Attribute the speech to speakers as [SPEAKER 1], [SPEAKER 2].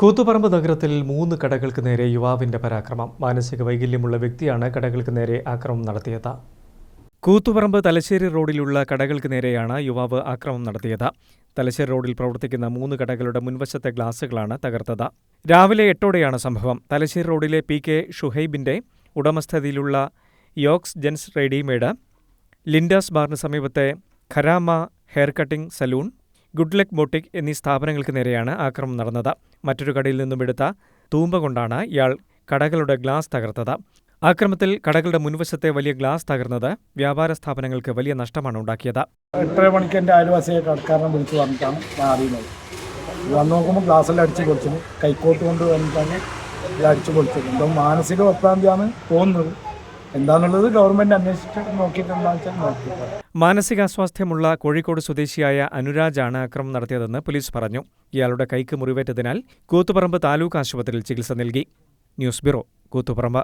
[SPEAKER 1] കൂത്തുപറമ്പ് നഗരത്തിൽ 3 കടകൾക്ക് നേരെ യുവാവിന്റെ പരാക്രമം. മാനസിക വൈകല്യമുള്ള വ്യക്തിയാണ് കടകൾക്ക് നേരെ ആക്രമണം നടത്തിയത്. കൂത്തുപറമ്പ് തലശ്ശേരി റോഡിലുള്ള കടകൾക്ക് നേരെയാണ് യുവാവ് ആക്രമണം നടത്തിയത്. തലശ്ശേരി റോഡിൽ പ്രവർത്തിക്കുന്ന 3 കടകളുടെ മുൻവശത്തെ ഗ്ലാസുകളാണ് തകർത്തത്. രാവിലെ 8ഓടെയാണ് സംഭവം. തലശ്ശേരി റോഡിലെ PK ഷുഹൈബിന്റെ ഉടമസ്ഥതയിലുള്ള യോക്സ് ജെൻസ് റെഡിമെയ്ഡ്, ലിൻഡാസ് ബാറിന് സമീപത്തെ Karama hair cutting salon, good luck boutique എന്നീ സ്ഥാപനങ്ങൾക്ക് നേരെയാണ് ആക്രമണം നടന്നത്. മറ്റൊരു കടയിൽ നിന്നും എടുത്ത തൂമ്പ കൊണ്ടാണ് ഇയാൾ കടകളുടെ ഗ്ലാസ് തകർത്തത്. ആക്രമണത്തിൽ കടകളുടെ മുൻവശത്തെ വലിയ ഗ്ലാസ് തകർന്നത് വ്യാപാര സ്ഥാപനങ്ങൾക്ക് വലിയ നഷ്ടമാണ് ഉണ്ടാക്കിയത്.
[SPEAKER 2] 8:30 മണിക്ക് എൻ്റെ അയൽവാസിയെ കടക്കാരനെ വിളിച്ച് പറഞ്ഞിട്ടാണ് ഞാൻ അറിയുന്നത്. വന്ന് നോക്കുമ്പോൾ ഗ്ലാസ്സെല്ലാം അടിച്ച് പൊളിച്ചത്, കൈക്കോട്ട് കൊണ്ട് വന്നിട്ടാണ് അടിച്ച് പൊളിച്ചത്. എന്തോ മാനസിക വിഭ്രാന്തിയാണ് തോന്നുന്നത്. എന്താണെന്നുള്ളത് ഗവൺമെന്റ് അന്വേഷിച്ചിട്ട് നോക്കിയിട്ടുണ്ടാകും.
[SPEAKER 1] മാനസികാസ്വാസ്ഥ്യമുള്ള കോഴിക്കോട് സ്വദേശിയായ അനുരാജാണ് ആക്രമണം നടത്തിയതെന്ന് പോലീസ് പറഞ്ഞു. ഇയാളുടെ കൈക്ക് മുറിവേറ്റതിനാൽ കൂത്തുപറമ്പ് താലൂക്ക് ആശുപത്രിയിൽ ചികിത്സ നൽകി. News bureau, Koothuparamba.